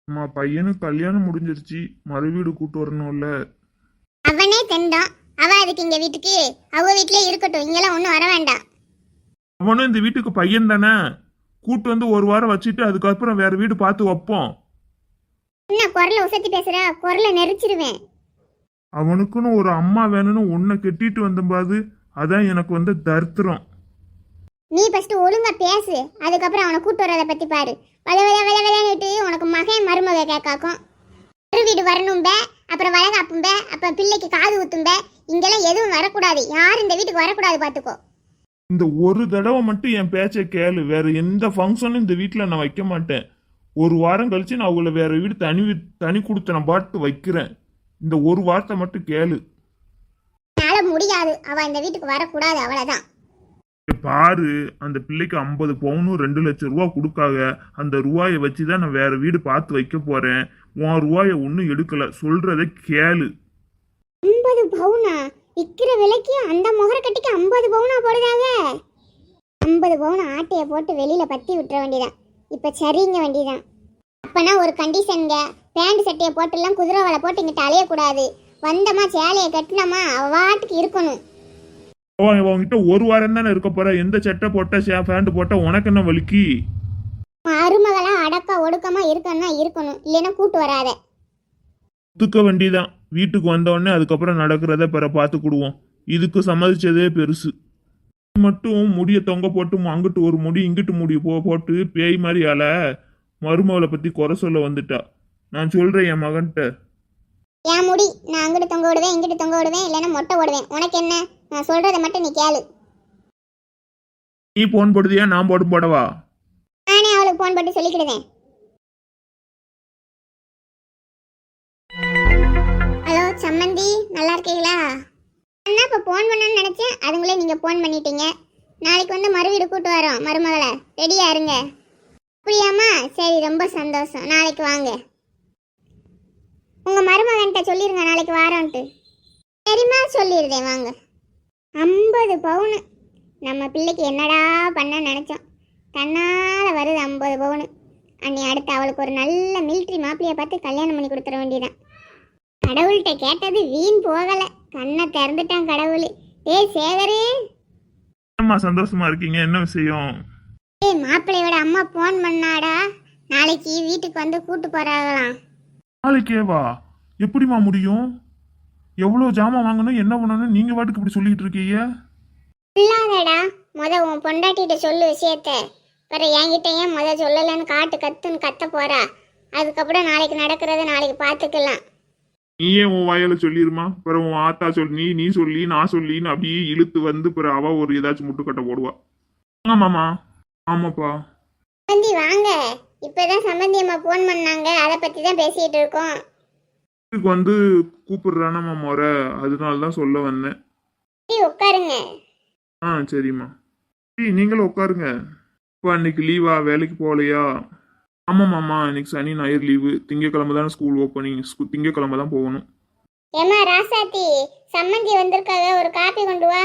அம்மா பையனுக்கு கல்யாணம் முடிஞ்சிருச்சு, மறு வீடு கூட்டு வரணும்ல. அவனே தெண்டான். அவ அதுக்கு இங்க வீட்டுக்கு அவ வீட்லயே இருக்கட்டும், இங்கெல்லாம் ஒன்றும் வர வேண்டாம். அவனும் இந்த வீட்டுக்கு பையன் தானே, கூட்டு வந்து ஒரு வாரம் வச்சுட்டு அதுக்கப்புறம் வேற வீடு பார்த்து வைப்போம். என்ன குரலை உசத்தி பேசுற? குரலை நெரிச்சிருவேன். அவனுக்குன்னு ஒரு அம்மா வேணும்னு உன்னை கெட்டிட்டு வந்தபாது, அதான் எனக்கு வந்து தரித்திரம். நீ ஃபர்ஸ்ட் ஒழுங்கா பேசு, அதுக்கப்புறம் அவனை கூட்டு வரதை பத்தி பாரு. வள வள வள வளன்னுட்டு உனக்கு மகன் மருமக கேட்காக்கும். மறு வீடு வரணும்ப, அப்புறம் வளகாப்பும்ப, அப்புறம் பிள்ளைக்கு காது ஊத்தும்ப. இங்கெல்லாம் எதுவும் வரக்கூடாது, யாரும் இந்த வீட்டுக்கு வரக்கூடாது, பாத்துக்கோ. இந்த ஒரு தடவை மட்டும் என் பேச்சை கேளு, வேற எந்த ஃபங்க்ஷனும் இந்த வீட்டில் நான் வைக்க மாட்டேன். ஒரு வாரம் கழிச்சு நான் அவங்கள வேற வீடு தனி கொடுத்து நான் பாட்டு வைக்கிறேன். இந்த ஒரு வார்த்தை மட்டும் கேளு. என்னால முடியாது, அவ இந்த வீட்டுக்கு வரக்கூடாது, அவ்வளவுதான். பாரு, அந்த பிள்ளைக்கு 50 பவுனும் 2 லட்சம் ரூபா கொடுக்காக, அந்த ரூபாயை வச்சுதான் நான் வேற வீடு பார்த்து வைக்க போறேன். உன் ரூபாயை ஒன்னும் எடுக்கல, சொல்றதை கேளு. 50 பவுனா? விற்கிற விலைக்கு அந்த முகர கட்டிக்கு 50 பவுனா போடுதாங்க. 50 பவுன் ஆட்டைய போட்டு வெளியில பத்தி விட்டுற வேண்டியதான். இப்ப சரிங்க வேண்டியதான். அப்பனா ஒரு கண்டிஷனுங்க, பேண்ட் சட்டையை போட்டுலாம் குதிரை வலை போட்டு இங்கிட்ட அலையக்கூடாது. வந்தமா சேலையை கட்டினமா அவ வாட்டுக்கு இருக்கணும். உங்ககிட்ட ஒரு வாரம் தானே இருக்க போற, எந்த சட்டை போட்ட பேண்ட் போட்ட உனக்கு என்ன வலிக்கு? அருமகளா அடக்கா ஒடுக்கமா இருக்கணும்னா இருக்கணும், இல்லைன்னா கூட்டு வராத. ஒத்துக்க வேண்டியதான். வீட்டுக்கு வந்தோடனே அதுக்கப்புறம் நடக்கிறத பிற பார்த்துக்கிடுவோம். இதுக்கு சம்மதிச்சதே பெருசு. மட்டும் முடிய தொங்க போட்டு அங்கிட்டு ஒரு முடி இங்கிட்டு முடி போட்டு பேய் மாதிரி ஆள மருமகளை பத்தி குறை சொல்ல வந்துட்டா. நான் சொல்றேன் என் மகன்கிட்ட. என் முடி நான் அங்கிட்டு தொங்க விடுவேன், இங்கிட்டு தொங்க விடுவேன், இல்லைன்னா மொட்டை போடுவேன். உனக்கு என்ன? நான் சொல்றதை மட்டும் நீ கேளு. நீ போன் போடுதியா, நான் போடவா? நானே அவளுக்கு போன் போட்டு சொல்லிக்கிடுவேன். ஹலோ சம்மந்தி, நல்லா இருக்கீங்களா? அண்ணா இப்போ ஃபோன் பண்ணணும்னு நினச்சேன், அதுங்களே நீங்கள் ஃபோன் பண்ணிட்டீங்க. நாளைக்கு வந்து மறு வீடு கூட்டு வரோம் மருமகளை, ரெடியாக இருங்க. அப்படியாம்மா? சரி, ரொம்ப சந்தோஷம். நாளைக்கு வாங்க. உங்கள் மருமகன்கிட்ட சொல்லிடுங்க நாளைக்கு வாரோன்ட்டு. சரிம்மா, சொல்லிடுதேன், வாங்க. 50 பவுனு நம்ம பிள்ளைக்கு என்னடா பண்ண நினச்சோம், தன்னால் வருது 50 பவுனு. அன்னி அடுத்து அவளுக்கு ஒரு நல்ல மிலிட்ரி மாப்பிள்ளையை பார்த்து கல்யாணம் பண்ணி கொடுத்துட வேண்டியதான். கடவுள்கிட்ட கேட்டது வீண் போகல, கண்ணை திறந்துட்டான் கடவுள். ஏய் சேகரே, சந்தோஷமா இருக்கீங்க? என்ன விஷயம்? ஏய் மாப்பிள்ளையோட அம்மா போன் பண்ணாடா, நாளைக்கு வீட்டுக்கு வந்து கூட்டு போறாங்களாம். நாளைக்கே வா? எப்படிமா முடியும்? எவ்வளவு ஜாமான் வாங்கணும், என்ன பண்ணணும், நீங்க வாட்டுக்கு இப்படி சொல்லிட்டு இருக்கீங்க? இல்லாதடா, உன் பொண்டாட்டிகிட்ட சொல்லு விஷயத்த. வேற என்கிட்ட ஏன் சொல்லலைன்னு கத்துன்னு கத்த போறா. அதுக்கப்புறம் நாளைக்கு நடக்கிறத நாளைக்கு பார்த்துக்கலாம். நீ ஏன் உன் வாயால சொல்லிருமா, பிறகு உன் ஆத்தா சொல்லி நீ சொல்லி நான் சொல்லின்னு அப்படியே இழுத்து வந்து பிறகு அவ ஒரு ஏதாச்சும் முட்டுக்கட்டை போடுவா. ஆமாமா. ஆமாப்பா. சம்பந்தி வாங்க, இப்பதான் சம்பந்தி அம்மா போன் பண்ணாங்க, அதை பத்தி தான் பேசிட்டு இருக்கோம். வீட்டுக்கு வந்து கூப்பிடுறானம்மா முறை, அதனாலதான் சொல்ல வந்தேன். உட்காருங்க. சரிம்மா. நீங்களும் உட்காருங்க. இப்போ அன்னைக்கு லீவா, வேலைக்கு போகலையா? ஆமாம்மாம்மா, இன்னைக்கு சனி ஞாயிறு லீவு. திங்கக்கிழமை தானே ஸ்கூல் ஓப்பனிங், திங்கக்கிழமை தான் போகணும். ஏமா ராசாத்தி, சம்மந்தி வந்திருக்காங்க, ஒரு காப்பி கொண்டு வா.